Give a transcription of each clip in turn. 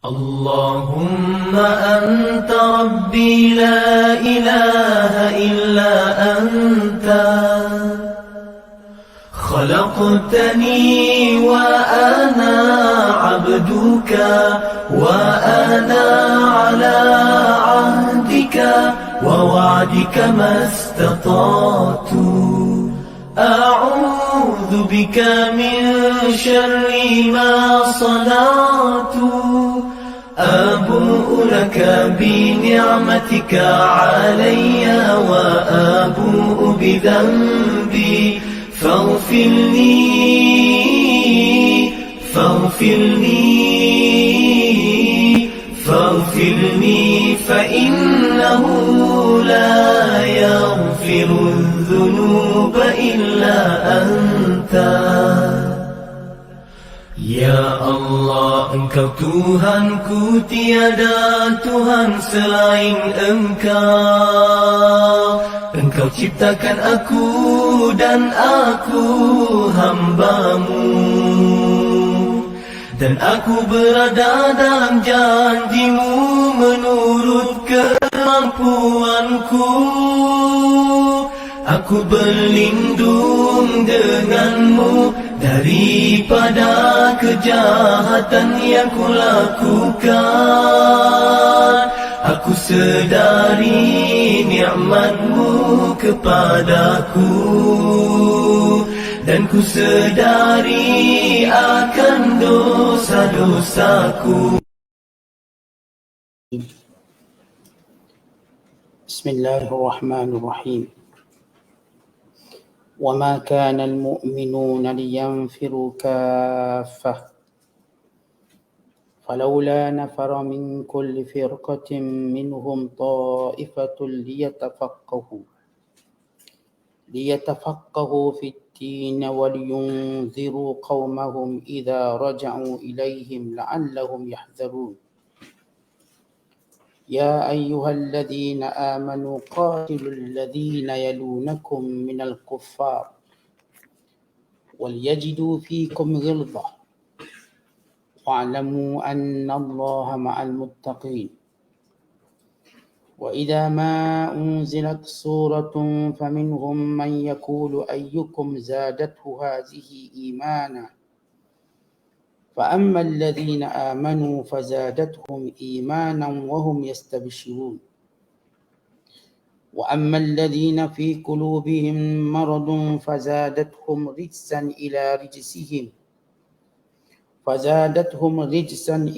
اللهم أنت ربي لا إله إلا أنت خلقتني وأنا عبدك وأنا على عهدك ووعدك ما استطعت أعوذ بك من شر ما صنعت أبوء لك بنعمتك علي وأبوء بذنبي فاغفر لي فإنه لا يغفر الذنوب إلا أنت. Ya Allah, Engkau Tuhanku, tiada Tuhan selain Engkau. Engkau ciptakan aku dan aku hamba-Mu, dan aku berada dalam janji-Mu menurut kemampuanku. Aku berlindung denganmu daripada kejahatan yang kulakukan. Aku sedari nikmat-Mu kepadaku, dan ku sedari akan dosa-dosaku. Bismillahirrahmanirrahim. وما كان المؤمنون لينفروا كافة فلولا نفر من كل فرقة منهم طائفة ليتفقهوا في الدين ولينذروا قومهم إذا رجعوا إليهم لعلهم يحذرون. يا أيها الذين آمنوا قاتلوا الذين يلونكم من الكفار وليجدوا فيكم غلظة واعلموا أن الله مع المتقين. وإذا ما أنزلت سورة فمنهم من يقول أيكم زادته هذه إيمانا فأما الذين آمنوا فزادتهم إيمانا وهم يستبشرون وأما الذين في قلوبهم مرض فزادتهم رجسا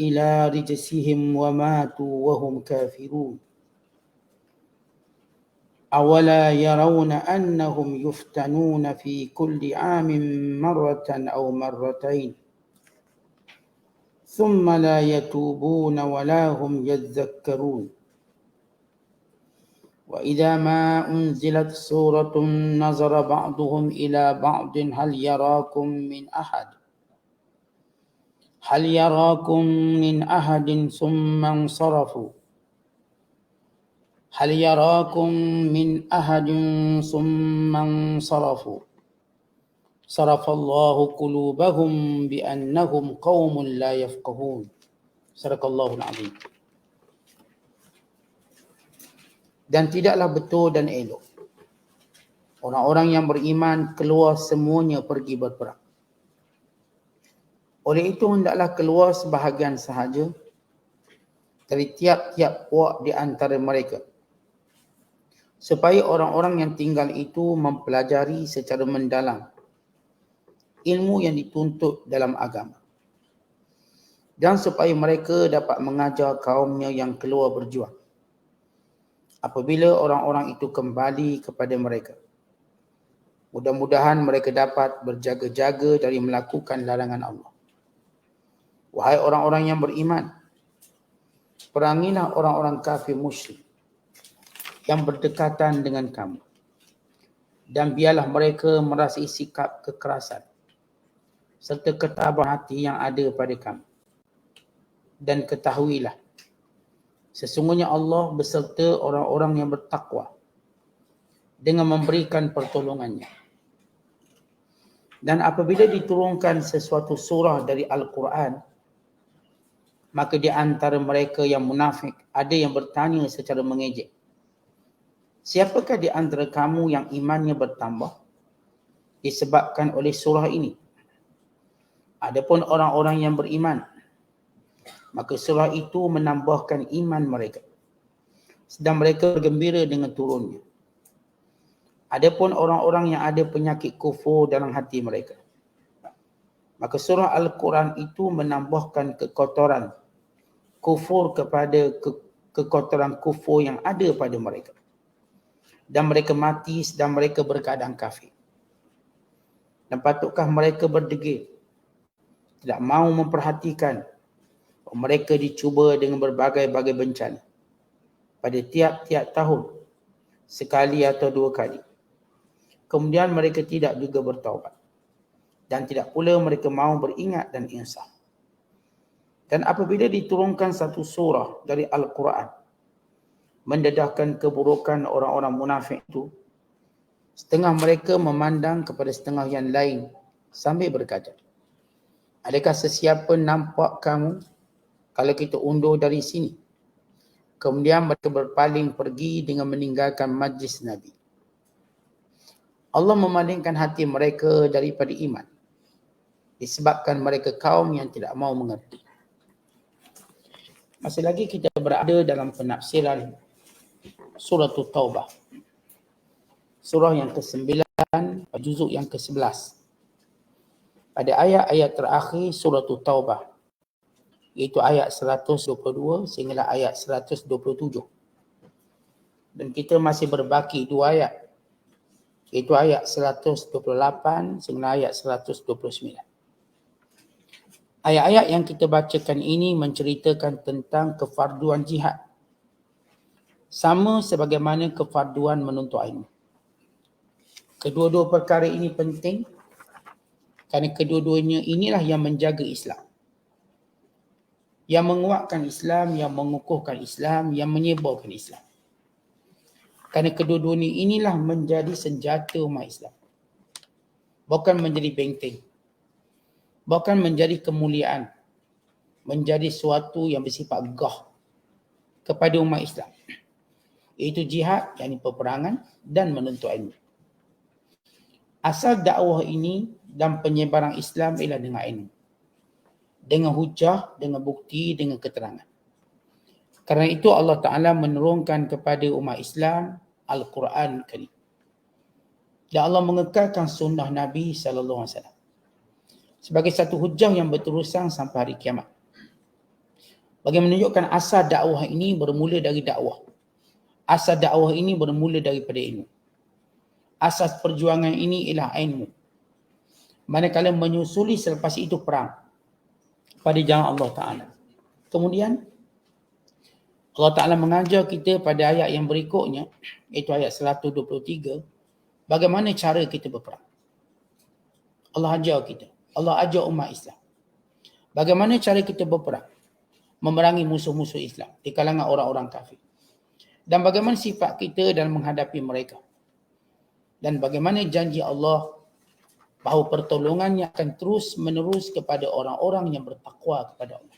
إلى رجسهم وماتوا وهم كافرون. أولا يرون أنهم يفتنون في كل عام مرة أو مرتين ثم لا يتوبون ولا هم يذكرون. وإذا ما أنزلت سورة نظر بعضهم إلى بعض هل يراكم من أحد ثم انصرفوا صرف الله قلوبهم بأنهم قوم لا يفقهون. Sadaqallahul Azim. Dan tidaklah betul dan elok orang-orang yang beriman keluar semuanya pergi berperang. Oleh itu hendaklah keluar sebahagian sahaja dari tiap-tiap puak di antara mereka, supaya orang-orang yang tinggal itu mempelajari secara mendalam ilmu yang dituntut dalam agama, dan supaya mereka dapat mengajar kaumnya yang keluar berjuang apabila orang-orang itu kembali kepada mereka. Mudah-mudahan mereka dapat berjaga-jaga dari melakukan larangan Allah. Wahai orang-orang yang beriman, perangilah orang-orang kafir musyrik yang berdekatan dengan kamu, dan biarlah mereka merasai sikap kekerasan serta ketabahan hati yang ada pada kamu. Dan ketahuilah, sesungguhnya Allah beserta orang-orang yang bertakwa dengan memberikan pertolongannya. Dan apabila diturunkan sesuatu surah dari Al-Quran, Maka di antara mereka yang munafik, ada yang bertanya secara mengejek, siapakah di antara kamu yang imannya bertambah disebabkan oleh surah ini? Adapun orang-orang yang beriman, maka surah itu menambahkan iman mereka, sedang mereka bergembira dengan turunnya. Adapun orang-orang yang ada penyakit kufur dalam hati mereka, maka surah Al-Quran itu menambahkan kekotoran kufur kepada kekotoran kufur yang ada pada mereka. Dan mereka mati sedang mereka berkeadaan kafir. Dan patutkah mereka berdegil, tidak mahu memperhatikan bahawa mereka dicuba dengan berbagai-bagai bencana pada tiap-tiap tahun, sekali atau dua kali. Kemudian mereka tidak juga bertaubat. Dan tidak pula mereka mahu beringat dan insaf. Dan apabila diturunkan satu surah dari Al-Quran mendedahkan keburukan orang-orang munafik itu, setengah mereka memandang kepada setengah yang lain sambil berkata, adakah sesiapa nampak kamu kalau kita undur dari sini? Kemudian mereka berpaling pergi dengan meninggalkan majlis Nabi. Allah memalingkan hati mereka daripada iman disebabkan mereka kaum yang tidak mau mengerti. Masih lagi kita berada dalam penafsiran surah Taubah. Surah yang ke-9, juzuk yang ke-11. Pada ayat-ayat terakhir surah Taubah, iaitu ayat 122 sehingga ayat 127. Dan kita masih berbaki dua ayat, iaitu ayat 128 sehingga ayat 129. Ayat-ayat yang kita bacakan ini menceritakan tentang kefarduan jihad, sama sebagaimana kefarduan menuntut ilmu. Kedua-dua perkara ini penting kerana kedua-duanya inilah yang menjaga Islam, yang menguatkan Islam, yang mengukuhkan Islam, yang menyebarkan Islam. Kerana kedua-duanya inilah menjadi senjata umat Islam, bukan menjadi benteng, bukan menjadi kemuliaan, menjadi suatu yang bersifat gah kepada umat Islam, iaitu jihad, yakni peperangan dan menuntut ilmu. Asal dakwah ini dan penyebaran Islam ialah dengan ilmu, dengan hujah, dengan bukti, dengan keterangan. Kerana itu Allah Ta'ala menurunkan kepada umat Islam Al-Quran Karim. Dan Allah mengekalkan sunnah Nabi SAW sebagai satu hujah yang berterusan sampai hari kiamat. Bagi menunjukkan asal dakwah ini bermula dari dakwah. Asal dakwah ini bermula daripada ilmu. Asas perjuangan ini ialah ilmu. Manakala menyusuli selepas itu perang pada jalan Allah Ta'ala. Kemudian Allah Ta'ala mengajar kita pada ayat yang berikutnya, iaitu ayat 123, bagaimana cara kita berperang. Allah ajar kita. Allah ajar umat Islam bagaimana cara kita berperang, memerangi musuh-musuh Islam di kalangan orang-orang kafir. Dan bagaimana sifat kita dalam menghadapi mereka. Dan bagaimana janji Allah bahawa pertolongannya akan terus menerus kepada orang-orang yang bertakwa kepada Allah.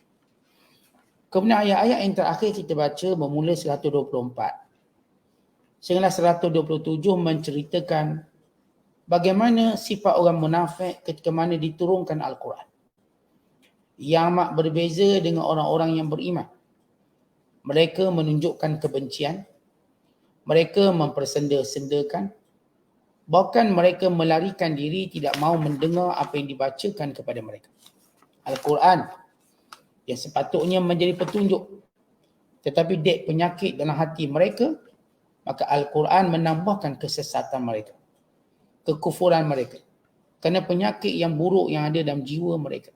Kemudian ayat-ayat yang terakhir kita baca bermula 124 sehingga 127 menceritakan bagaimana sifat orang munafik ketika mana diturunkan Al-Quran, yang amat berbeza dengan orang-orang yang beriman. Mereka menunjukkan kebencian, mereka mempersenda-sendakan, bahkan mereka melarikan diri, tidak mahu mendengar apa yang dibacakan kepada mereka. Al-Quran yang sepatutnya menjadi petunjuk, tetapi dek penyakit dalam hati mereka, maka Al-Quran menambahkan kesesatan mereka, kekufuran mereka, kerana penyakit yang buruk yang ada dalam jiwa mereka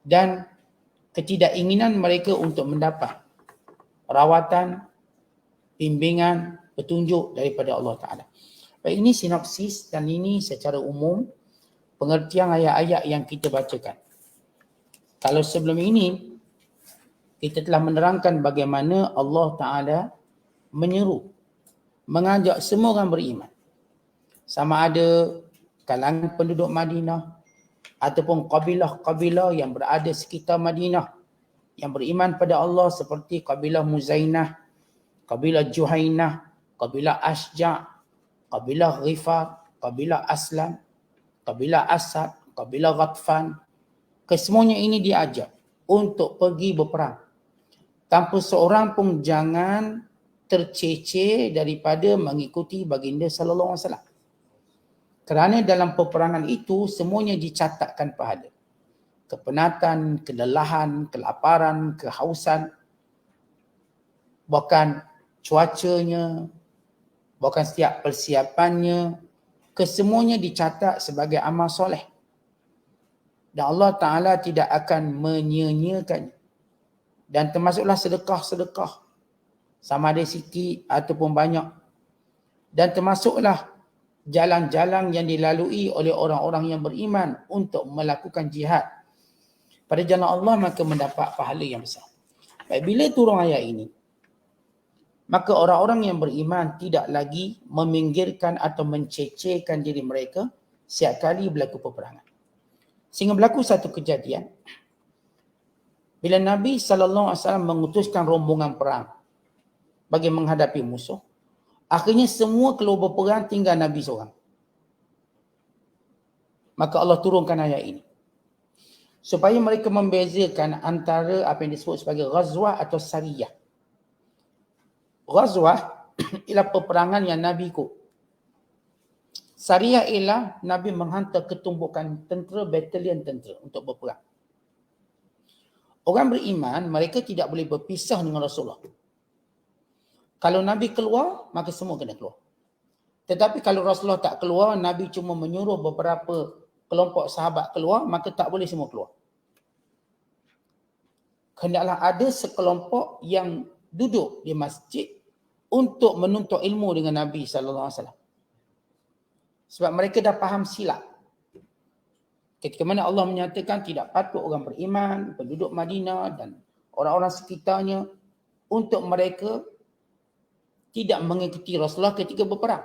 dan ketidakinginan mereka untuk mendapat rawatan, bimbingan, petunjuk daripada Allah Ta'ala. Baik, ini sinopsis dan ini secara umum pengertian ayat-ayat yang kita bacakan. Kalau sebelum ini kita telah menerangkan bagaimana Allah Ta'ala menyeru, mengajak semua orang beriman, sama ada kalangan penduduk Madinah ataupun kabilah-kabilah yang berada sekitar Madinah, yang beriman pada Allah seperti kabilah Muzainah, kabilah Juhainah, kabilah Asja', kabilah Ghifar, kabilah Aslam, kabilah Asad, kabilah Ghatfan. Kesemuanya ini diajak untuk pergi berperang. Tanpa seorang pun jangan terceceh daripada mengikuti baginda sallallahu alaihi wasallam. Kerana dalam peperangan itu semuanya dicatatkan pahala. Kepenatan, kelelahan, kelaparan, kehausan, bahkan cuacanya, bahkan setiap persiapannya, kesemuanya dicatat sebagai amal soleh. Dan Allah Ta'ala tidak akan menyia-nyiakannya. Dan termasuklah sedekah-sedekah, sama ada sikit ataupun banyak. Dan termasuklah jalan-jalan yang dilalui oleh orang-orang yang beriman untuk melakukan jihad pada jalan Allah, maka mendapat pahala yang besar. Baik, bila turun ayat ini, maka orang-orang yang beriman tidak lagi meminggirkan atau mencecehkan diri mereka setiap kali berlaku peperangan. Sehingga berlaku satu kejadian, bila Nabi SAW mengutuskan rombongan perang bagi menghadapi musuh, akhirnya semua keluar berperang, tinggal Nabi seorang. Maka Allah turunkan ayat ini supaya mereka membezakan antara apa yang disebut sebagai ghazwah atau sariyah. Ghazwah ialah peperangan yang Nabi ikut. Sariyah ialah Nabi menghantar ketumbukan tentera, batalion tentera untuk berperang. Orang beriman, mereka tidak boleh berpisah dengan Rasulullah. Kalau Nabi keluar, maka semua kena keluar. Tetapi kalau Rasulullah tak keluar, Nabi cuma menyuruh beberapa kelompok sahabat keluar, maka tak boleh semua keluar. Hendaklah ada sekelompok yang duduk di masjid untuk menuntut ilmu dengan Nabi SAW. Sebab mereka dah faham silap. Ketika mana Allah menyatakan tidak patut orang beriman, penduduk Madinah dan orang-orang sekitarnya untuk mereka tidak mengikuti Rasulullah ketika berperang.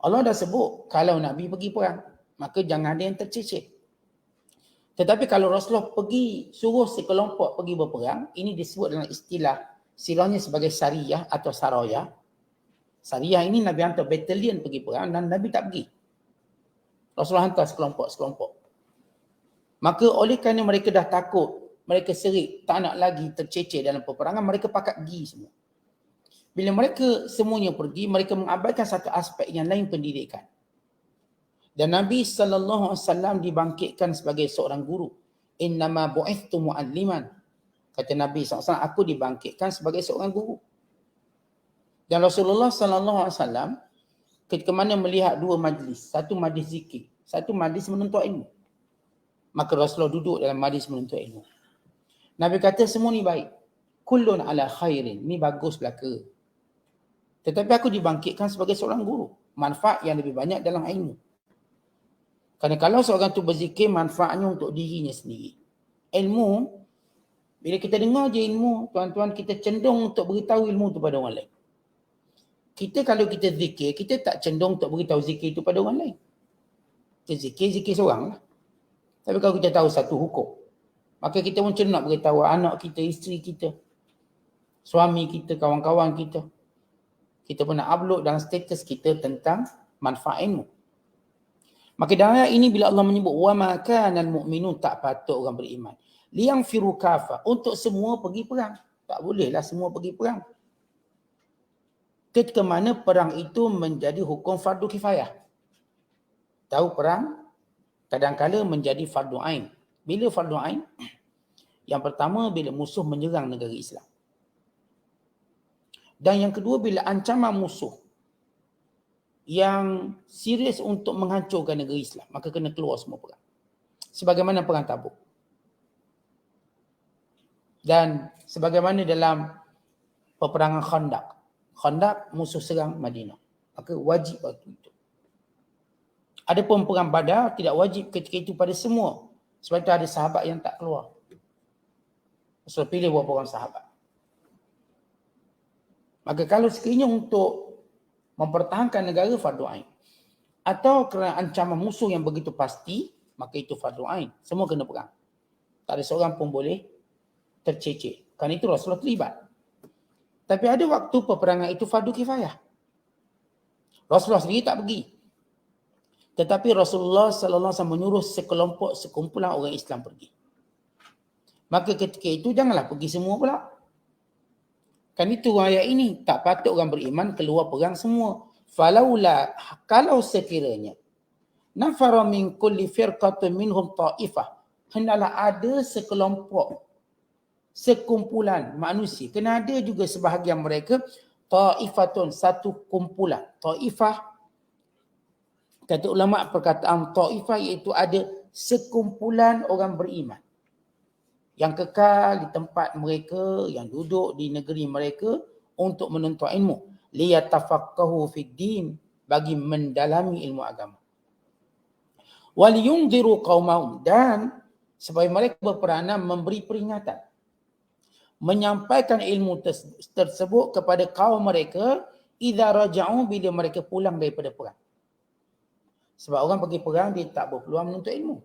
Allah dah sebut kalau Nabi pergi perang, maka jangan ada yang terceceh. Tetapi kalau Rasulullah pergi, suruh sekelompok pergi berperang, ini disebut dalam istilahnya sebagai sariyah atau saraya. Sariyah ini Nabi hantar batalion pergi perang dan Nabi tak pergi. Rasulullah hantar sekelompok-sekelompok. Maka oleh kerana mereka dah takut, mereka serik, tak nak lagi terceceh dalam peperangan, mereka pakat pergi semua. Bila mereka semuanya pergi, mereka mengabaikan satu aspek yang lain, pendidikan. Dan Nabi SAW dibangkitkan sebagai seorang guru. Innama bu'ithtu mu'alliman. Kata Nabi SAW, aku dibangkitkan sebagai seorang guru. Dan Rasulullah SAW ketika mana melihat dua majlis, satu majlis zikir, satu majlis menuntut ilmu, maka Rasulullah duduk dalam majlis menuntut ilmu. Nabi kata semua ni baik. Kullun ala khairin. Ni bagus belaka. Tetapi aku dibangkitkan sebagai seorang guru. Manfaat yang lebih banyak dalam ilmu. Kerana kalau seorang tu berzikir, manfaatnya untuk dirinya sendiri. Ilmu, bila kita dengar je ilmu, tuan-tuan, kita cenderung untuk beritahu ilmu tu pada orang lain. Kita kalau kita zikir, kita tak cenderung untuk beritahu zikir itu pada orang lain. Kita zikir seorang lah. Tapi kalau kita tahu satu hukum, maka kita pun cenderung nak beritahu anak kita, isteri kita, suami kita, kawan-kawan kita. Kita pun nak upload dalam status kita tentang manfaat ilmu. Maka dalam ayat ini bila Allah menyebut wa ma kanal mu'minun, tak patut orang beriman liyanfiru kafa, untuk semua pergi perang. Tak bolehlah semua pergi perang. Ketika mana perang itu menjadi hukum fardu kifayah. Tahu perang kadang-kala menjadi fardu ain. Bila fardu ain? Yang pertama bila musuh menyerang negara Islam. Dan yang kedua bila ancaman musuh yang serius untuk menghancurkan negeri Islam, maka kena keluar semua perang. Sebagaimana perang Tabuk. Dan sebagaimana dalam peperangan Khandaq. Khandaq musuh serang Madinah. Maka wajib waktu itu. Adapun perang Badar tidak wajib ketika itu pada semua. Sebab itu ada sahabat yang tak keluar. Rasul pilih beberapa orang sahabat. Maka kalau sekiranya untuk mempertahankan negara, fardu ain. Atau kerana ancaman musuh yang begitu pasti, maka itu fardu ain. Semua kena perang. Tak ada seorang pun boleh tercecer. Kerana itu Rasulullah terlibat. Tapi ada waktu peperangan itu fardu kifayah. Rasulullah sendiri tak pergi. Tetapi Rasulullah sallallahu alaihi wasallam menyuruh sekumpulan orang Islam pergi. Maka ketika itu janganlah pergi semua pula. Kan itu ayat ini, tak patut orang beriman keluar perang semua. Falaula, kalau sekiranya nafara min kulli firqatin minhum ta'ifah, hendaklah ada sekumpulan manusia. Kena ada juga sebahagian mereka ta'ifatun, satu kumpulan. Ta'ifah, kata ulama perkataan ta'ifah iaitu ada sekumpulan orang beriman yang kekal di tempat mereka, yang duduk di negeri mereka untuk menuntut ilmu. Liyatafaqahu fid din, bagi mendalami ilmu agama. Waliyunziru qaumahum, dan supaya mereka berperanan memberi peringatan, menyampaikan ilmu tersebut kepada kaum mereka idza raja'u, bila mereka pulang daripada perang. Sebab orang pergi perang dia tak berpeluang menuntut ilmu.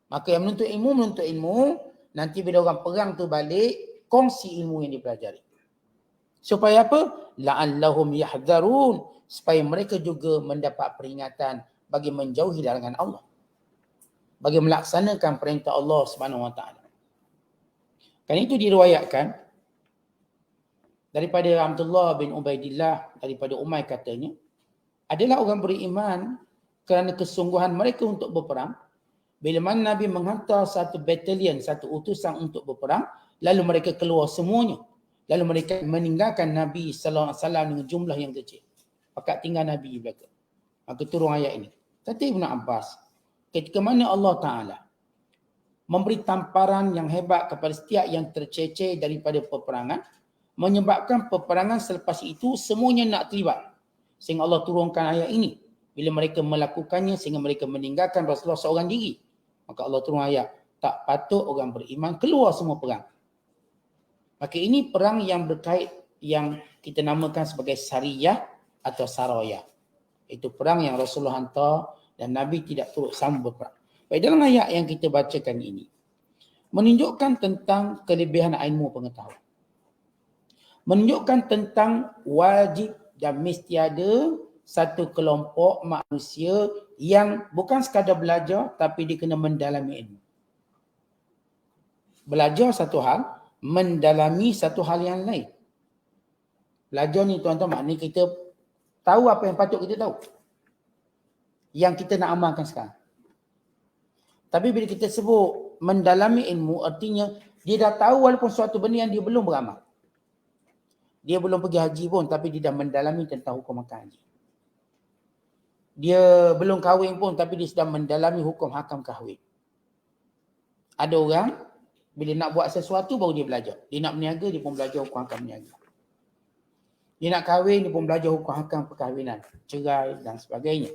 Maka yang menuntut ilmu, nanti bila orang perang tu balik, kongsi ilmu yang dipelajari. Supaya apa? La'allahum yahdharun, supaya mereka juga mendapat peringatan bagi menjauhi larangan Allah, bagi melaksanakan perintah Allah Subhanahu Wa Taala. Kan itu diriwayatkan daripada Abdullah bin Ubaidillah, daripada Umay katanya, adalah orang beriman kerana kesungguhan mereka untuk berperang. Bila mana Nabi menghantar satu batalion, satu utusan untuk berperang, lalu mereka keluar semuanya. Lalu mereka meninggalkan Nabi sallallahu alaihi wasallam dengan jumlah yang kecil. Pakat tinggal Nabi di belakang. Maka turun ayat ini. Kata Ibn Abbas, ketika mana Allah Ta'ala memberi tamparan yang hebat kepada setiap yang tercecer daripada peperangan, menyebabkan peperangan selepas itu semuanya nak terlibat. Sehingga Allah turunkan ayat ini. Bila mereka melakukannya sehingga mereka meninggalkan Rasulullah seorang diri, maka Allah turun ayat, tak patut orang beriman keluar semua perang. Maka ini perang yang berkait, yang kita namakan sebagai Sariyah atau Saraya. Itu perang yang Rasulullah hantar dan Nabi tidak turut sama berperang. Baik, dalam ayat yang kita bacakan ini menunjukkan tentang kelebihan ilmu pengetahuan. Menunjukkan tentang wajib dan mesti ada satu kelompok manusia yang bukan sekadar belajar tapi dia kena mendalami ilmu. Belajar satu hal, mendalami satu hal yang lain. Belajar ni tuan-tuan maknanya kita tahu apa yang patut kita tahu, yang kita nak amalkan sekarang. Tapi bila kita sebut mendalami ilmu, artinya dia dah tahu walaupun suatu benda yang dia belum beramal. Dia belum pergi haji pun tapi dia dah mendalami tentang hukum makan haji. Dia belum kahwin pun tapi dia sedang mendalami hukum hakam kahwin. Ada orang bila nak buat sesuatu baru dia belajar. Dia nak berniaga, dia pun belajar hukum hakam berniaga. Dia nak kahwin, dia pun belajar hukum hakam perkahwinan, cerai dan sebagainya.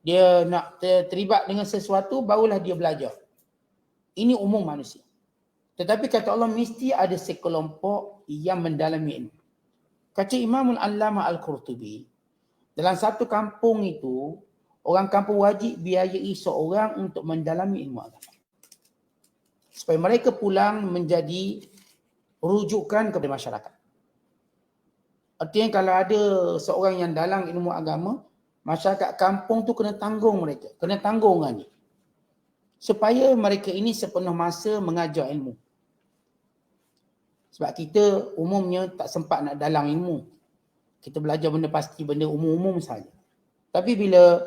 Dia nak terlibat dengan sesuatu, barulah dia belajar. Ini umum manusia. Tetapi kata Allah, mesti ada sekelompok yang mendalami ilmu. Kata Imamul Allama Al-Qurtubi, dalam satu kampung itu, orang kampung wajib biayai seorang untuk mendalami ilmu agama. Supaya mereka pulang menjadi rujukan kepada masyarakat. Artinya kalau ada seorang yang dalam ilmu agama, masyarakat kampung tu kena tanggung mereka. Kena tanggung orang ni. Supaya mereka ini sepenuh masa mengajar ilmu. Sebab kita umumnya tak sempat nak dalam ilmu. Kita belajar benda pasti, benda umum-umum saja. Tapi bila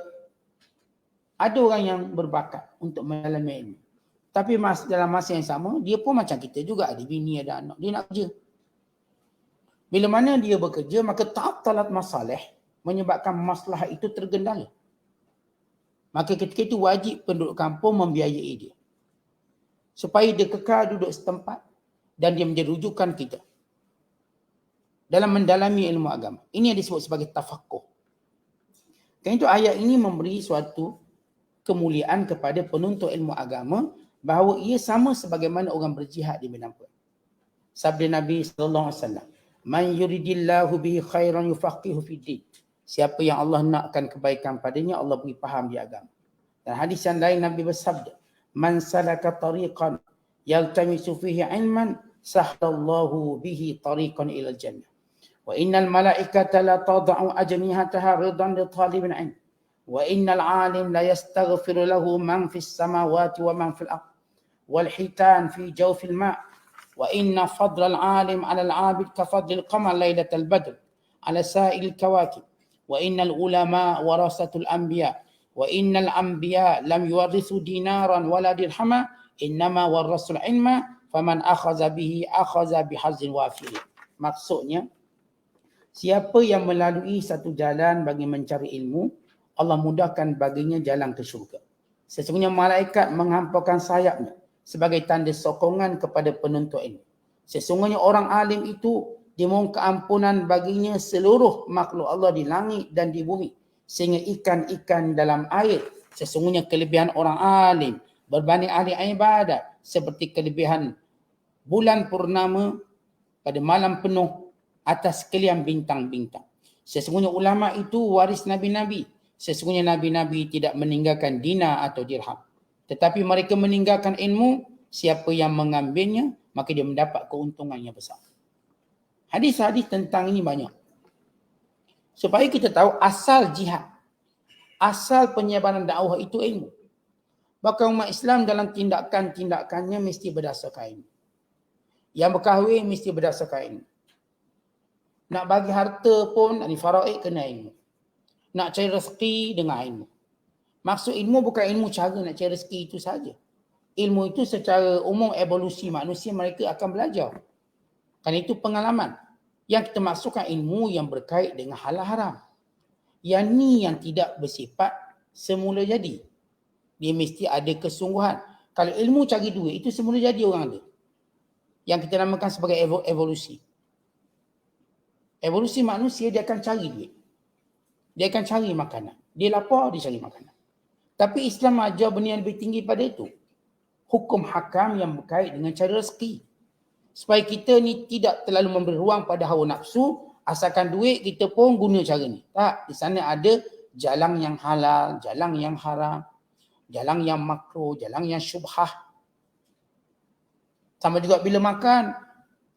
ada orang yang berbakat untuk mendalami ilmu, tapi dalam masa yang sama, dia pun macam kita juga, ada bini, ada anak, dia nak kerja. Bila mana dia bekerja, maka ta'attalat masalih, menyebabkan masalah itu tergendala. Maka ketika itu wajib penduduk kampung membiayai dia. Supaya dia kekal duduk setempat dan dia menjadi rujukan kita dalam mendalami ilmu agama. Ini yang disebut sebagai tafaqquh. Kerana itu ayat ini memberi suatu kemuliaan kepada penuntut ilmu agama bahawa ia sama sebagaimana orang berjihad di medan perang. Sabda Nabi sallallahu alaihi wasallam, "Man yuridillahu bihi khairan yufaqihu fid din." Siapa yang Allah nakkan kebaikan padanya, Allah beri faham di agama. Dan hadis yang lain Nabi bersabda, man salaka tariqan yaltamisu fihi ilman sahhalallahu bihi tariqan ila jannah. Wa innal malaikata la tad'u ajnihataha ridan li talibin ilm. Wa innal alim la yastaghfiru lahu man fis samawati wa man fil ardh wal hitan fi jawfil ma'. Wa inna fadlal alim 'ala al-'abid ka fadlil qamar lailatal badr 'ala sa'il kawakib. Wa innal ulama warasatul anbiya. Wa innal anbiya lam yuwarrithu dinaran wala dirhama innama warasul ilma faman akhadha bihi akhadha bihazzin wafir. Maksudnya, siapa yang melalui satu jalan bagi mencari ilmu, Allah mudahkan baginya jalan ke syurga. Sesungguhnya malaikat menghampurkan sayapnya sebagai tanda sokongan kepada penuntut ilmu. Sesungguhnya orang alim itu dimohon keampunan baginya seluruh makhluk Allah di langit dan di bumi, sehingga ikan-ikan dalam air. Sesungguhnya kelebihan orang alim berbanding ahli ibadat seperti kelebihan bulan purnama pada malam penuh atas sekalian bintang-bintang. Sesungguhnya ulama itu waris nabi-nabi. Sesungguhnya nabi-nabi tidak meninggalkan dinar atau dirham, tetapi mereka meninggalkan ilmu. Siapa yang mengambilnya, maka dia mendapat keuntungan yang besar. Hadis-hadis tentang ini banyak. Supaya kita tahu asal jihad, asal penyebaran dakwah itu ilmu. Bahkan umat Islam dalam tindakan-tindakannya mesti berdasarkan ilmu. Yang berkahwin mesti berdasarkan ilmu. Nak bagi harta pun, faraid kena ilmu. Nak cari rezeki dengan ilmu. Maksud ilmu bukan ilmu cara nak cari rezeki itu saja. Ilmu itu secara umum evolusi manusia mereka akan belajar. Kerana itu pengalaman. Yang kita maksudkan ilmu yang berkait dengan halal haram. Yang ni yang tidak bersifat semula jadi. Dia mesti ada kesungguhan. Kalau ilmu cari duit, itu semula jadi orang ada. Yang kita namakan sebagai evolusi. Evolusi manusia, dia akan cari duit. Dia akan cari makanan. Dia lapar, dia cari makanan. Tapi Islam ajar benda yang lebih tinggi pada itu. Hukum hakam yang berkait dengan cari rezeki. Supaya kita ni tidak terlalu memberi ruang pada hawa nafsu. Asalkan duit, kita pun guna cara ni. Tak, di sana ada jalan yang halal, jalan yang haram, jalan yang makruh, jalan yang syubhah. Sama juga bila makan.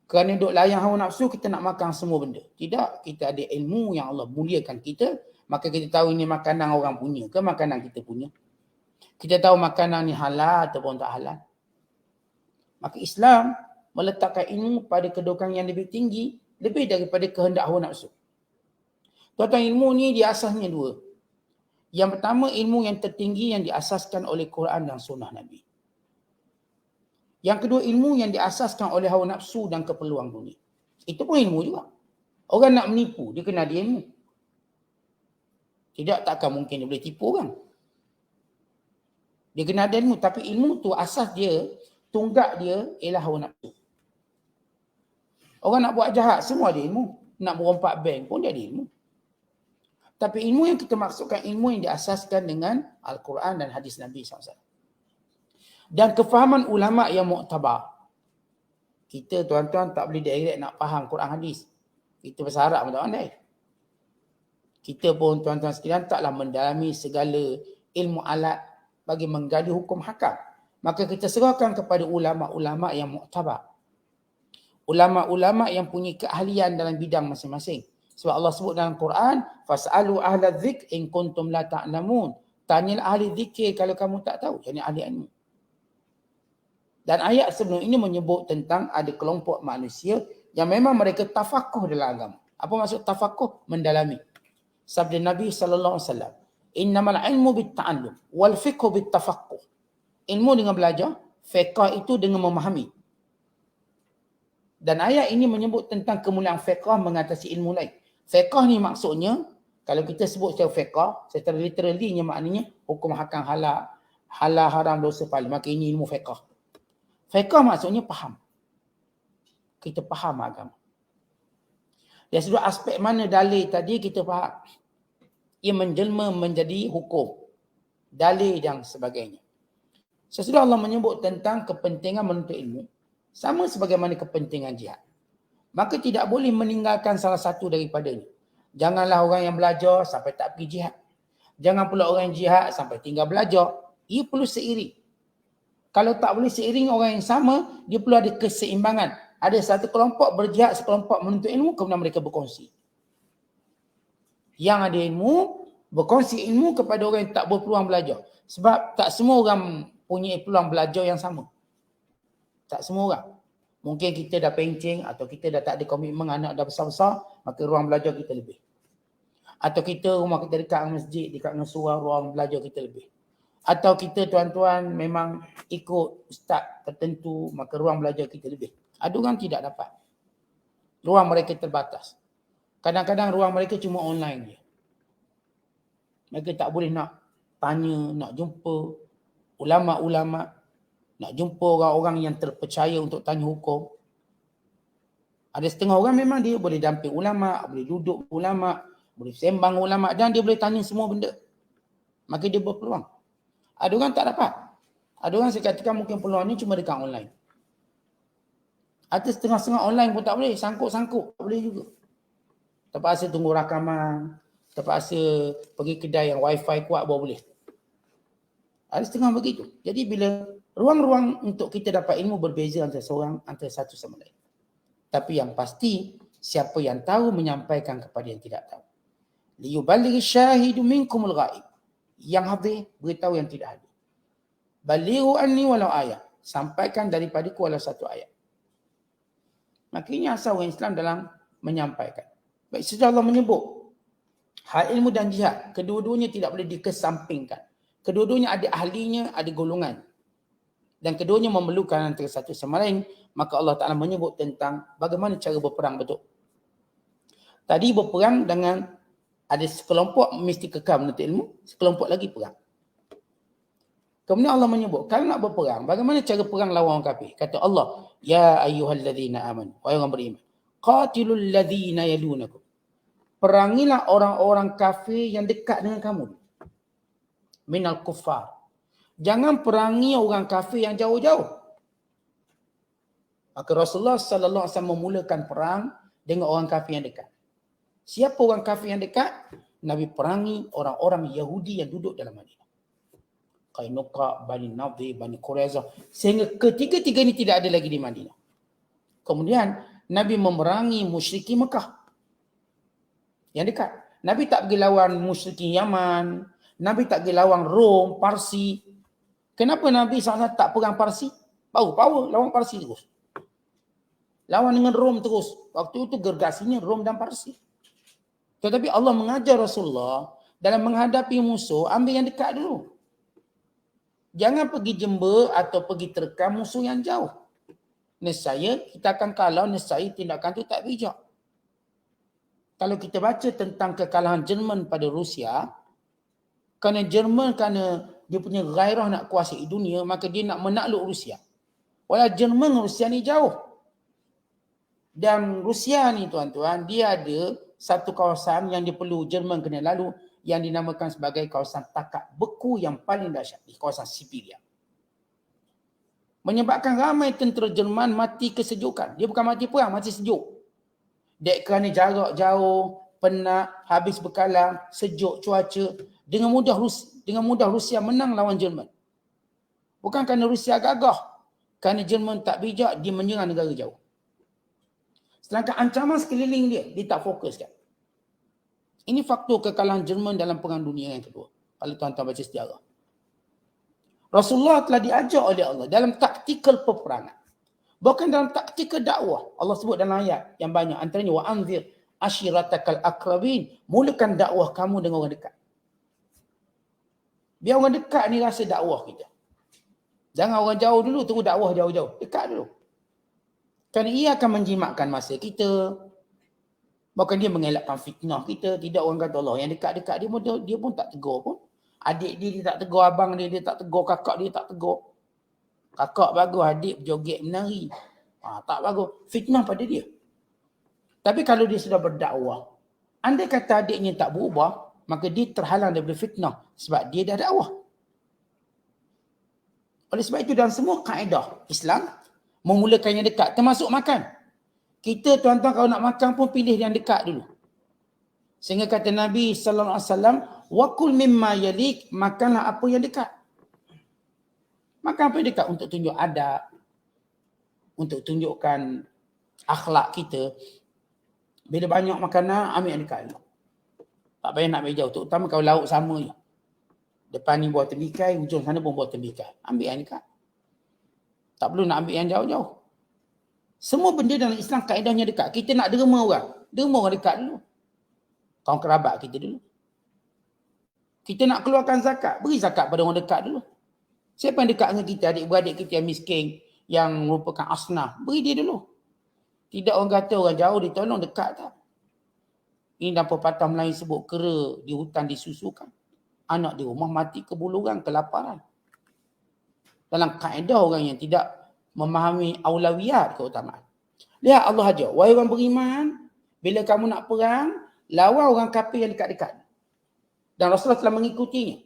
Kerana duk layan hawa nafsu, kita nak makan semua benda. Tidak, kita ada ilmu yang Allah muliakan kita. Maka kita tahu ini makanan orang punya ke makanan kita punya. Kita tahu makanan ni halal ataupun tak halal. Maka Islam meletakkan ilmu pada kedudukan yang lebih tinggi, lebih daripada kehendak hawa nafsu. Tuan-tuan, ilmu ni dia asasnya dua. Yang pertama, ilmu yang tertinggi yang diasaskan oleh Quran dan sunnah Nabi. Yang kedua, ilmu yang diasaskan oleh hawa nafsu dan keperluan dunia. Itu pun ilmu juga. Orang nak menipu, dia kena ada ilmu. Tidak, takkan mungkin dia boleh tipu orang. Dia kena ada ilmu. Tapi ilmu tu asas dia, tunggak dia ialah hawa nafsu. Orang nak buat jahat, semua ada ilmu. Nak berompak bank pun dia ada ilmu. Tapi ilmu yang kita maksudkan, ilmu yang diasaskan dengan Al-Quran dan hadis Nabi SAW. Dan kefahaman ulama' yang muktabar. Kita tuan-tuan tak boleh direct nak faham Quran hadis. Kita bahasa Arab pun tak pandai. Kita pun tuan-tuan sekalian taklah mendalami segala ilmu alat bagi menggali hukum hakam. Maka kita serahkan kepada ulama'-ulama' yang muktabar. Ulama'-ulama' yang punya keahlian dalam bidang masing-masing. Sebab Allah sebut dalam Quran, fas'alu ahla dzikr in kuntum la ta'lamun. Tanyalah ahli zikir kalau kamu tak tahu, yakni ahli ilmu. Dan ayat sebelum ini menyebut tentang ada kelompok manusia yang memang mereka tafakuh dalam agama. Apa maksud tafakuh? Mendalami. Sabda Nabi SAW, innamal ilmu bitta'allum wal fiqhu bittafaqquh. Ilmu dengan belajar, fiqh itu dengan memahami. Dan ayat ini menyebut tentang kemuliaan fiqh mengatasi ilmu lain. Fiqh ni maksudnya, kalau kita sebut secara fiqh, secara literally maknanya hukum hakam halal, halal haram dosa pahala. Maka ini ilmu fiqh. Fiqh maksudnya faham. Kita faham agama. Dari sudut aspek mana dalil tadi kita faham. Ia menjelma menjadi hukum, dalil dan sebagainya. Sesudah Allah menyebut tentang kepentingan menuntut ilmu, sama sebagaimana kepentingan jihad. Maka tidak boleh meninggalkan salah satu daripadanya. Janganlah orang yang belajar sampai tak pergi jihad. Jangan pula orang yang jihad sampai tinggal belajar. Ia perlu seiring. Kalau tak boleh seiring orang yang sama, dia perlu ada keseimbangan. Ada satu kelompok berjihad, sekelompok menuntut ilmu, kemudian mereka berkongsi. Yang ada ilmu, berkongsi ilmu kepada orang yang tak berpeluang belajar. Sebab tak semua orang punya peluang belajar yang sama. Tak semua orang. Mungkin kita dah pencing atau kita dah tak ada komitmen, anak dah besar-besar, maka ruang belajar kita lebih. Atau kita rumah kita dekat dengan masjid, dekat dengan surau, ruang belajar kita lebih. Atau kita tuan-tuan memang ikut ustaz tertentu, maka ruang belajar kita lebih. Ada orang tidak dapat. Ruang mereka terbatas. Kadang-kadang ruang mereka cuma online je. Mereka tak boleh nak tanya, nak jumpa ulama'-ulama', nak jumpa orang-orang yang terpercaya untuk tanya hukum. Ada setengah orang memang dia boleh damping ulama', boleh duduk ulama', boleh sembang ulama' dan dia boleh tanya semua benda. Maka dia berpeluang. Ada orang tak dapat. Ada orang saya katakan mungkin peluang ni cuma dekat online. Atau setengah-setengah online pun tak boleh. Sangkut-sangkut tak boleh juga. Terpaksa tunggu rakaman. Terpaksa pergi kedai yang wifi kuat baru boleh. Ada setengah begitu. Jadi bila ruang-ruang untuk kita dapat ilmu berbeza antara satu sama lain. Tapi yang pasti, siapa yang tahu menyampaikan kepada yang tidak tahu. Liyuballighi syahidu minkumul ghaib. Yang hadir beritahu yang tidak hadir. Balighu anni walau ayat. Sampaikan daripadaku walau satu ayat. Makanya asal orang Islam dalam menyampaikan. Baik, sejak Allah menyebut hal ilmu dan jihad, kedua-duanya tidak boleh dikesampingkan. Kedua-duanya ada ahlinya, ada golongan. Dan keduanya memerlukan antara satu sama lain. Maka Allah Ta'ala menyebut tentang bagaimana cara berperang betul. Tadi berperang dengan ada sekelompok mesti kekal menuntut ilmu, sekelompok lagi perang. Kemudian Allah menyebut, kalau nak berperang, bagaimana cara perang lawan orang kafir? Kata Allah, ya ayyuhalladzina amanu, wahai orang beriman, qatilul ladzina yalunakum. Perangilah orang-orang kafir yang dekat dengan kamu. Minal kuffar. Jangan perangi orang kafir yang jauh-jauh. Maka Rasulullah sallallahu alaihi wasallam memulakan perang dengan orang kafir yang dekat. Siapa orang kafir yang dekat? Nabi perangi orang-orang Yahudi yang duduk dalam Madinah. Qainuqa, Bani Nadir, Bani Quraizah. Sehingga ketiga-tiga ini tidak ada lagi di Madinah. Kemudian Nabi memerangi musyrikin Mekah. Yang dekat. Nabi tak pergi lawan musyrikin Yaman. Nabi tak pergi lawan Rom, Parsi. Kenapa Nabi SAW tak perang Parsi? Power lawan Parsi terus. Lawan dengan Rom terus. Waktu itu gergasinya Rom dan Parsi. Tetapi Allah mengajar Rasulullah dalam menghadapi musuh, ambil yang dekat dulu. Jangan pergi jember atau pergi terkam musuh yang jauh. Nescaya kita akan kalah, nescaya tindakan itu tak bijak. Kalau kita baca tentang kekalahan Jerman pada Rusia, kerana Jerman kerana dia punya gairah nak kuasai dunia, maka dia nak menakluk Rusia. Walau Jerman dengan Rusia ni jauh. Dan Rusia ni tuan-tuan, dia ada satu kawasan yang dia perlu Jerman kena lalu yang dinamakan sebagai kawasan takat beku yang paling dahsyat di kawasan Siberia. Menyebabkan ramai tentera Jerman mati kesejukan. Dia bukan mati perang, mati sejuk. Dek kerana jarak jauh, penat, habis bekalan, sejuk cuaca, dengan mudah Rusia menang lawan Jerman. Bukan kerana Rusia gagah, kerana Jerman tak bijak, dia menyerang negara jauh. Sedangkan ancaman sekeliling dia tak fokuskan. Ini faktor kekalahan Jerman dalam Perang Dunia yang kedua. Kalau tuan-tuan baca sejarah. Rasulullah telah diajar oleh Allah dalam taktikal peperangan. Bahkan dalam taktikal dakwah. Allah sebut dalam ayat yang banyak. Antaranya, wa anzir ashiratakal akrabin. Mulakan dakwah kamu dengan orang dekat. Biar orang dekat ni rasa dakwah kita. Jangan orang jauh dulu, tunggu dakwah jauh-jauh. Dekat dulu. Kerana ia akan menjimatkan masa kita. Bahkan dia mengelakkan fitnah kita. Tidak orang kata Allah. Yang dekat-dekat dia pun tak tegur pun. Adik dia tak tegur, abang dia tak tegur, kakak dia tak tegur. Kakak bagus, adik joget menari. Tak bagus. Fitnah pada dia. Tapi kalau dia sudah berdakwah, andai kata adiknya tak berubah, maka dia terhalang daripada fitnah. Sebab dia dah dakwah. Oleh sebab itu dalam semua kaedah Islam, memulakan yang dekat, termasuk makan. Kita tuan-tuan kalau nak makan pun pilih yang dekat dulu. Sehingga kata Nabi sallallahu alaihi wasallam, wa kul mimma yalik, makanlah apa yang dekat. Makan apa dekat untuk tunjuk adab, untuk tunjukkan akhlak kita. Bila banyak makanan, ambil yang dekat dulu. Tak payah nak ambil jauh. Terutama kalau lauk sama je. Depan ni buah tembikai, hujung sana pun buah tembikai. Ambil yang dekat. Tak perlu nak ambil yang jauh-jauh. Semua benda dalam Islam kaedahnya dekat. Kita nak derma orang dekat dulu. Kawan kerabat kita dulu. Kita nak keluarkan zakat, beri zakat pada orang dekat dulu. Siapa yang dekat dengan kita, adik-beradik kita yang miskin, yang merupakan asnaf, beri dia dulu. Tidak orang kata orang jauh ditolong, dekat tak. Ini dalam pepatah Melayu sebut, kera di hutan disusukan. Anak di rumah mati kebuluran, kelaparan. Dalam kaedah orang yang tidak memahami aulawiyat, keutamaan. Lihat Allah ajar, wahai orang beriman, bila kamu nak perang, lawan orang kafir yang dekat-dekat. Dan Rasulullah telah mengikutinya.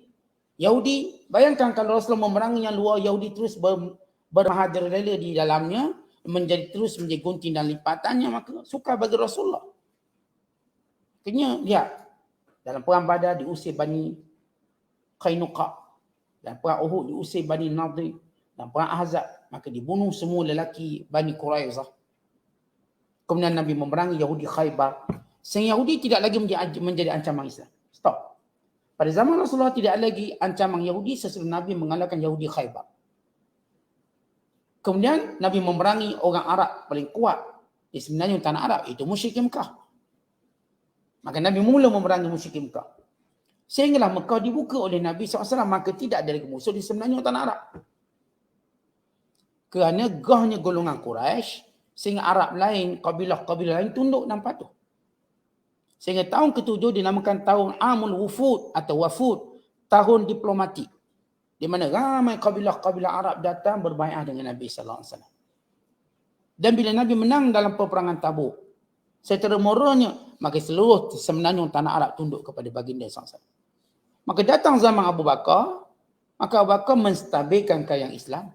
Yahudi, bayangkan kalau Rasulullah memerangi yang luar, Yahudi terus bermahadirela di dalamnya, terus menjadi gunting dan lipatannya, maka suka bagi Rasulullah. Kena lihat, dalam perang Badar diusir Bani Qainuqa, dan perang Uhud diusir Bani Nadir, dan perang Ahzab, maka dibunuh semua lelaki Bani Quraizah. Kemudian Nabi memerangi Yahudi Khaybar. Sehingga Yahudi tidak lagi menjadi ancaman Islam. Stop. Pada zaman Rasulullah tidak ada lagi ancaman Yahudi sesudah Nabi mengalahkan Yahudi Khaybar. Kemudian Nabi memerangi orang Arab paling kuat di sebenarnya tanah Arab, itu musyrikin Mekah. Maka Nabi mula memerangi musyrikin Mekah. Sehinggalah Mekah dibuka oleh Nabi SAW, maka tidak ada lagi musuh di sebenarnya tanah Arab. Kerana gahnya golongan Quraisy, sehingga Arab lain, kabilah-kabilah lain tunduk dan patuh. Sehingga tahun ke-7 dinamakan tahun Amul Wufud atau Wafud, tahun diplomatik. Di mana ramai kabilah-kabilah Arab datang berbaiat dengan Nabi sallallahu alaihi wasallam. Dan bila Nabi menang dalam peperangan Tabuk, secara moralnya, maka seluruh semenanjung tanah Arab tunduk kepada baginda sallallahu alaihi wasallam. Maka datang zaman Abu Bakar, maka Abu Bakar menstabilkan yang Islam.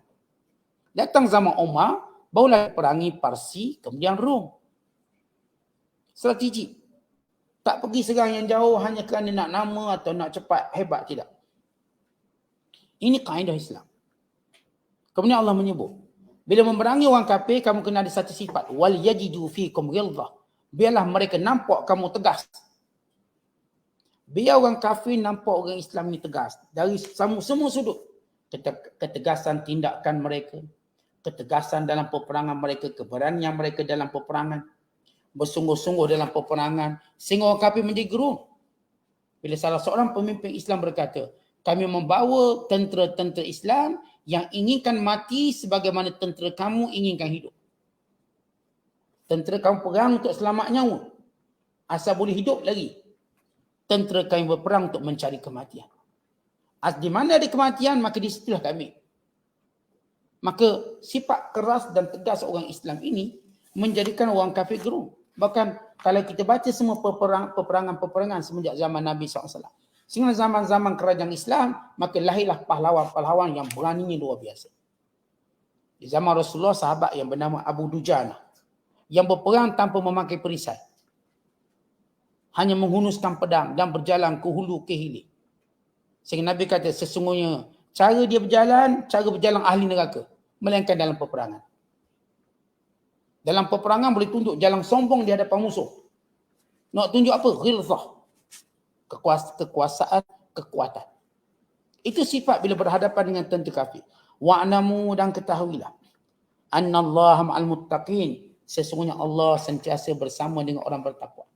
Datang zaman Umar, barulah perangi Parsi, kemudian Rom. Strategi. Tak pergi serang yang jauh hanya kerana nak nama atau nak cepat, hebat, tidak. Ini kaedah Islam. Kemudian Allah menyebut, bila memerangi orang kafir, kamu kena ada satu sifat. Wal yajidu fikum ghilzah. Biarlah mereka nampak kamu tegas. Biar orang kafir nampak orang Islam ini tegas. Dari semua sudut. Ketegasan tindakan mereka. Ketegasan dalam peperangan mereka. Keberanian mereka dalam peperangan. Bersungguh-sungguh dalam peperangan. Sehingga orang kafir menjadi gerun. Bila salah seorang pemimpin Islam berkata, kami membawa tentera-tentera Islam yang inginkan mati sebagaimana tentera kamu inginkan hidup. Tentera kamu perang untuk selamat nyawa. Asal boleh hidup lagi. Tentera kami berperang untuk mencari kematian. Di mana ada kematian, maka di situlah kami. Maka sifat keras dan tegas orang Islam ini menjadikan orang kafir gerung. Bahkan kalau kita baca semua peperangan-peperangan semenjak zaman Nabi SAW. Sehingga zaman-zaman kerajaan Islam, maka lahirlah pahlawan-pahlawan yang beraninya luar biasa. Di zaman Rasulullah, sahabat yang bernama Abu Dujana, yang berperang tanpa memakai perisai. Hanya menghunuskan pedang dan berjalan ke hulu ke hilir. Sehingga Nabi kata, sesungguhnya cara dia berjalan, cara berjalan ahli neraka. Melainkan dalam peperangan. Dalam peperangan boleh tunjuk jalan sombong di hadapan musuh. Nak tunjuk apa? Ghilzah. Kekuasaan, kekuatan. Itu sifat bila berhadapan dengan tentera kafir. Wa'namu, dan ketahuilah. Annallaha ma'al muttaqin. Sesungguhnya Allah sentiasa bersama dengan orang bertakwa.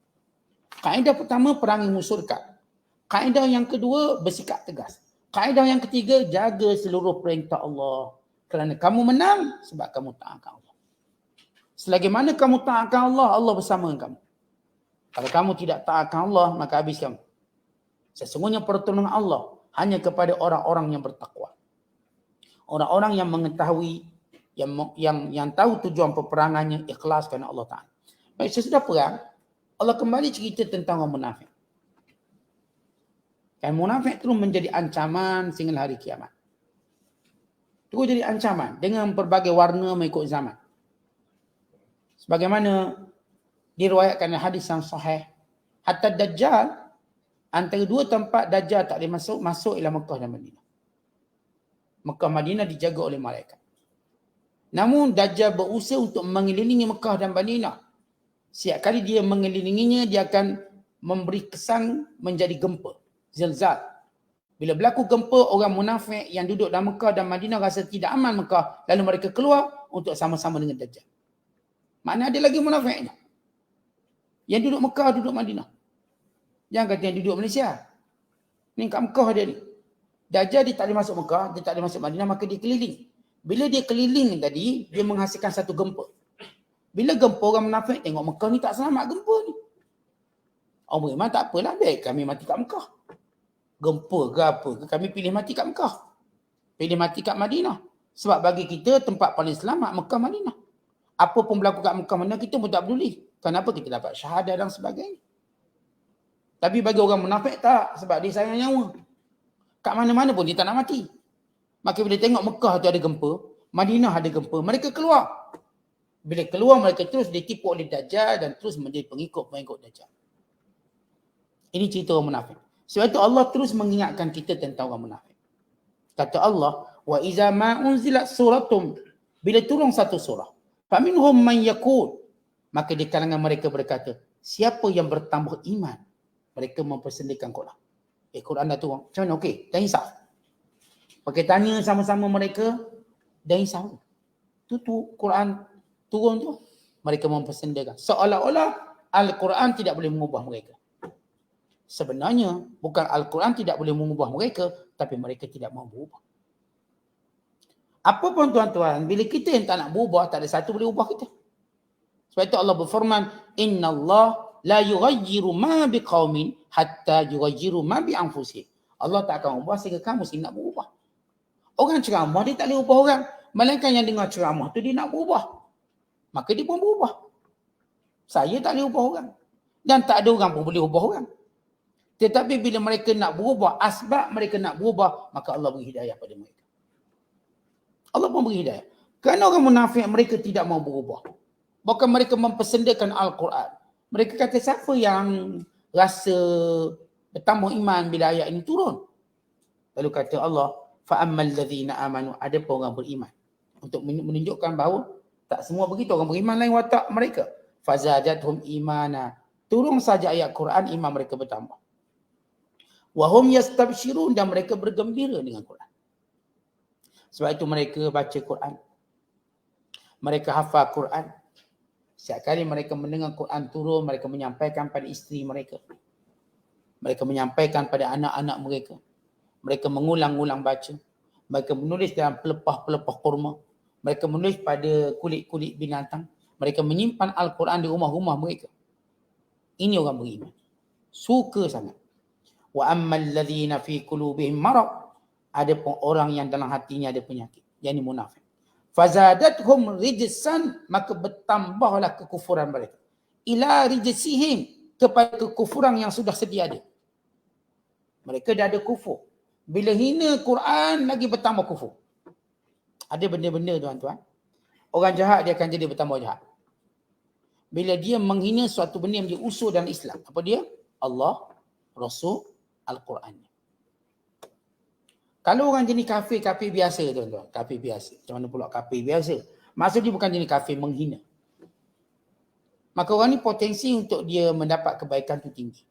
Kaedah pertama, perangi musuh dekat. Kaedah yang kedua, bersikap tegas. Kaedah yang ketiga, jaga seluruh perintah Allah. Kerana kamu menang sebab kamu taatkan Allah. Selagi mana kamu taatkan Allah, Allah bersama dengan kamu. Kalau kamu tidak taatkan Allah, maka habis kamu. Sesungguhnya pertolongan Allah hanya kepada orang-orang yang bertakwa. Orang-orang yang mengetahui, yang tahu tujuan peperangannya, ikhlas kerana Allah Ta'ala. Baik, sesudah perang, Allah kembali cerita tentang orang munafik. Dan munafik terus menjadi ancaman sehingga hari kiamat. Terus jadi ancaman dengan berbagai warna mengikut zaman. Sebagaimana diriwayatkan dalam hadis yang sahih, hatta Dajjal, antara dua tempat Dajjal tak boleh masuk ialah Mekah dan Madinah. Mekah Madinah dijaga oleh malaikat. Namun Dajjal berusaha untuk mengelilingi Mekah dan Madinah. Setiap kali dia mengelilinginya, dia akan memberi kesan menjadi gempa, zilzal. Bila berlaku gempa, orang munafik yang duduk dalam Mekah dan Madinah rasa tidak aman Mekah, lalu mereka keluar untuk sama-sama dengan Dajjal. Mana ada lagi munafiknya? Yang duduk Mekah, duduk Madinah. Jangan kata yang duduk Malaysia. Ni kat Mekah dia ni. Dajjal dia tak boleh masuk Mekah, dia tak boleh masuk Madinah, maka dia keliling. Bila dia keliling tadi, dia menghasilkan satu gempa. Bila gempa, orang munafik tengok Mekah ni tak selamat gempa ni. Orang beriman tak apalah, baik kami mati kat Mekah. Gempa ke apa ke, kami pilih mati kat Mekah. Pilih mati kat Madinah. Sebab bagi kita tempat paling selamat Mekah Madinah. Apa pun berlaku kat Mekah Madinah, kita pun tak peduli. Kenapa? Kita dapat syahadah dan sebagainya. Tapi bagi orang munafik tak, sebab dia sayang nyawa. Kat mana-mana pun dia tak nak mati. Maka bila tengok Mekah tu ada gempa, Madinah ada gempa, mereka keluar. Bila keluar, mereka terus ditipu oleh Dajjal dan terus menjadi pengikut Dajjal. Ini cerita orang munafik. Sebab itu Allah terus mengingatkan kita tentang orang munafik. Kata Allah, wa iza ma unzilat suratum, bila turun satu surah, faminhum man yaqul, maka di kalangan mereka berkata, siapa yang bertambah iman, mereka mempersendikan Quran. Quran dah turun. Macam mana? Okey, dah insaf. Pakai tanya sama-sama mereka, dah insaf. Tu Quran turun tu, mereka mempersendikan. Seolah-olah Al-Quran tidak boleh mengubah mereka. Sebenarnya, bukan Al-Quran tidak boleh mengubah mereka, tapi mereka tidak mahu berubah. Apa pun tuan-tuan, bila kita yang tak nak berubah, tak ada satu boleh ubah kita. Sebab itu Allah berfirman, Inna Allah la yughayyiru ma biqaumin hatta yughayyiru ma bi anfusihim. Allah tak akan ubah sehingga kamu sendiri nak berubah. Orang ceramah dia tak boleh ubah orang. Melainkan yang dengar ceramah tu dia nak berubah. Maka dia pun berubah. Saya tak boleh ubah orang. Dan tak ada orang pun boleh ubah orang. Tetapi bila mereka nak berubah, asbab mereka nak berubah, maka Allah beri hidayah pada mereka. Allah pun beri hidayah. Kerana orang munafik mereka tidak mahu berubah. Bahkan mereka mempersendakan Al-Quran. Mereka kata siapa yang rasa bertambah iman bila ayat ini turun? Lalu kata Allah, fa'ammal ladzina amanu, ada pun orang beriman. Untuk menunjukkan bahawa tak semua begitu, orang beriman lain watak mereka. Fazadathum imana, turun saja ayat Quran, iman mereka bertambah. Wahum yastabshirun, dan mereka bergembira dengan Quran. Sebab itu mereka baca Quran. Mereka hafal Quran. Setiap kali mereka mendengar Quran turun, mereka menyampaikan pada isteri mereka. Mereka menyampaikan pada anak-anak mereka. Mereka mengulang-ulang baca. Mereka menulis dalam pelepah-pelepah kurma. Mereka menulis pada kulit-kulit binatang. Mereka menyimpan Al-Quran di rumah-rumah mereka. Ini orang beriman. Suka sangat. Wa ammal ladzina fi qulubihim marad, ada pun orang yang dalam hatinya ada penyakit, yakni munafik. Fazadathum rijsan, maka bertambahlah kekufuran mereka. Ila rijsihim, kepada kekufuran yang sudah sedia ada. Mereka dah ada kufur. Bila hina Quran lagi bertambah kufur. Ada benda-benda tuan-tuan, orang jahat dia akan jadi bertambah jahat. Bila dia menghina suatu benda yang dia usul dalam Islam, apa dia? Allah, Rasul, Al-Quran. Kalau orang jenis kafir biasa tuan-tuan, kafir biasa. Macam mana pula kafir biasa? Maksud dia bukan jenis kafir menghina. Maka orang ni potensi untuk dia mendapat kebaikan tu tinggi.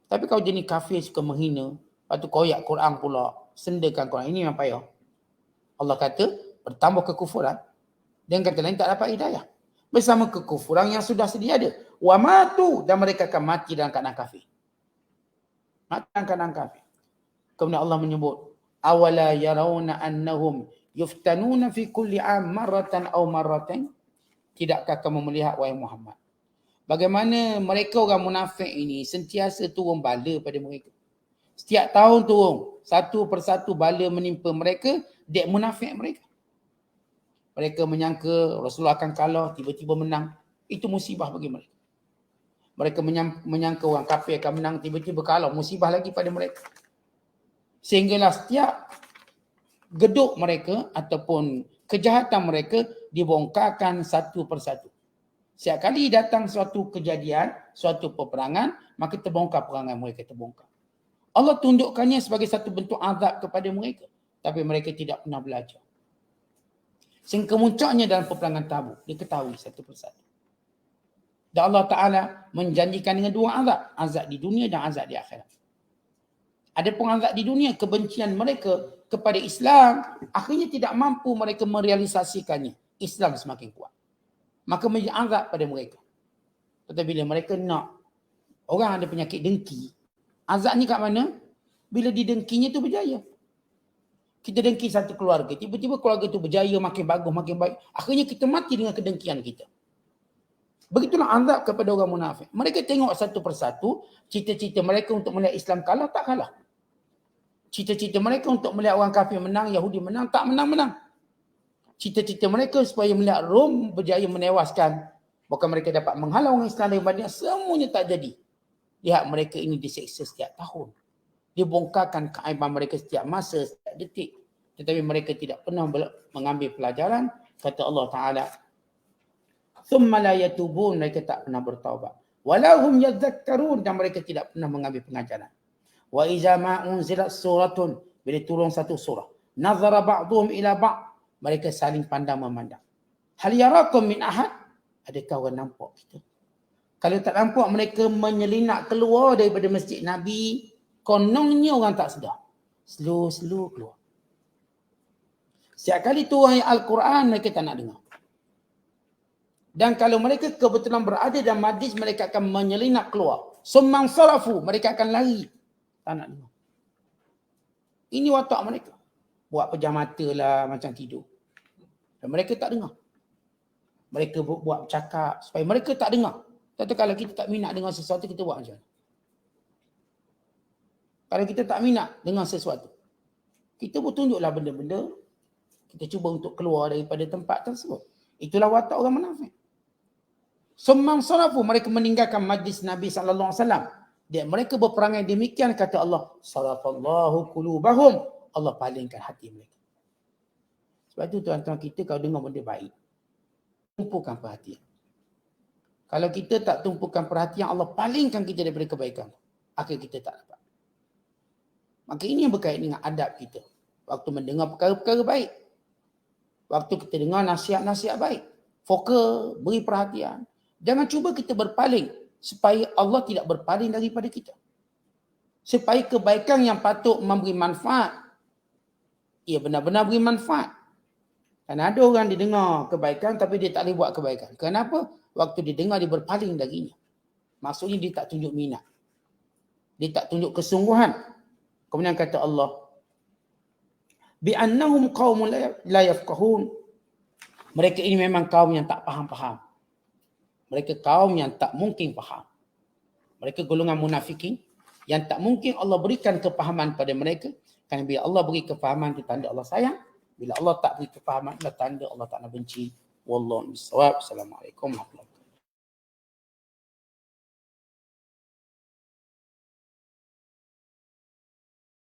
Tapi kalau jenis kafir suka menghina, lepas tu koyak Quran pula, sendakan Quran, ini memang payah. Allah kata bertambah kekufuran, dan kata lain tak dapat hidayah. Bersama kekufuran yang sudah sedia ada. Wa matu, dan mereka akan mati dalam keadaan kafir. Mati dalam keadaan kafir. Kemudian Allah menyebut, awala yarawna annahum yuftanuna fi kulli am marratan aw marratain. Tidakkah kamu melihat wahai Muhammad, bagaimana mereka orang munafik ini sentiasa turun bala pada mereka. Setiap tahun turun, satu persatu bala menimpa mereka, dek munafik mereka. Mereka menyangka Rasulullah akan kalah, tiba-tiba menang. Itu musibah bagi mereka. Mereka menyangka orang kafir akan menang, tiba-tiba kalah, musibah lagi pada mereka. Sehinggalah setiap geduk mereka ataupun kejahatan mereka dibongkarkan satu persatu. Setiap kali datang suatu kejadian, suatu peperangan, maka terbongkar perangan mereka, terbongkar. Allah tunjukkannya sebagai satu bentuk azab kepada mereka. tapi mereka tidak pernah belajar. Sehingga kemuncaknya dalam peperangan Tabuk, diketahui satu persatu. Dan Allah Ta'ala menjanjikan dengan dua azab. Azab di dunia dan azab di akhirat. Adapun azab di dunia, kebencian mereka kepada Islam, akhirnya tidak mampu mereka merealisasikannya. Islam semakin kuat. Maka menjadi azab pada mereka. Tetapi bila mereka nak, orang ada penyakit dengki, azab ni kat mana? Bila didengkinya tu berjaya. Kita dengki satu keluarga, tiba-tiba keluarga tu berjaya, makin bagus, makin baik. Akhirnya kita mati dengan kedengkian kita. Begitulah azab kepada orang munafik. Mereka tengok satu persatu, cita-cita mereka untuk melihat Islam kalah, tak kalah. Cita-cita mereka untuk melihat orang kafir menang, Yahudi menang, tak menang-menang. Cita-cita mereka supaya melihat Rom berjaya menewaskan, bukan mereka dapat menghalau orang Islam dari Madinah, semuanya tak jadi. Lihat mereka ini diseksa setiap tahun. Dibongkarkan keaiban mereka setiap masa, setiap detik. Tetapi mereka tidak pernah mengambil pelajaran. Kata Allah Ta'ala, thumma la yatubun, mereka tak pernah bertaubat. Walahum yadzakkarun, dan mereka tidak pernah mengambil pengajaran. Wa iza ma unzilat suratun, bila turun satu surah, nazara ba'duhum ila ba', mereka saling pandang memandang. Hal yarakum min ahad, adakah orang nampak kita? Kalau tak nampak, mereka menyelinap keluar daripada masjid Nabi, kononnya orang tak sedar. Slow keluar. Setiap kali turun ayat Al-Quran, mereka tak nak dengar. Dan kalau mereka kebetulan berada dalam majlis, mereka akan menyelinap keluar. Summan sarafu, mereka akan lari. Tak nak dengar. Ini watak mereka. Buat pejam mata lah, macam tidur. Dan mereka tak dengar. Mereka buat cakap supaya mereka tak dengar. Tapi kalau kita tak minat dengar sesuatu, kita buat macam mana? Kalau kita tak minat dengar sesuatu, kita pun tunjuklah benda-benda, kita cuba untuk keluar daripada tempat tersebut. Itulah watak orang munafik. Summan sarafu, mereka meninggalkan majlis Nabi SAW. Dan mereka berperangai demikian, kata Allah, sarafallahu qulubahum, Allah palingkan hati mereka. Sebab itu tuan-tuan, kita kalau dengar benda baik, tumpukan perhatian. Kalau kita tak tumpukan perhatian, Allah palingkan kita daripada kebaikan. Akhir kita tak dapat. Maka ini yang berkait dengan adab kita. Waktu mendengar perkara-perkara baik. Waktu kita dengar nasihat-nasihat baik. Fokus, beri perhatian. Jangan cuba kita berpaling supaya Allah tidak berpaling daripada kita. Supaya kebaikan yang patut memberi manfaat, ia benar-benar beri manfaat. Dan ada orang didengar kebaikan tapi dia tak boleh buat kebaikan. Kenapa? Waktu dia dengar dia berpaling darinya. Maksudnya dia tak tunjuk minat. Dia tak tunjuk kesungguhan. Kemudian kata Allah, bi'annahum qaumun la yafqahun. Mereka ini memang kaum yang tak faham-faham. Mereka kaum yang tak mungkin faham. Mereka golongan munafikin yang tak mungkin Allah berikan kefahaman pada mereka. Kerana bila Allah beri kefahaman itu tanda Allah sayang. Bila Allah tak beri kefahaman, itulah tanda Allah tak nak benci. Wallahu a'lam bishawab. Assalamualaikum warahmatullahi wabarakatuh.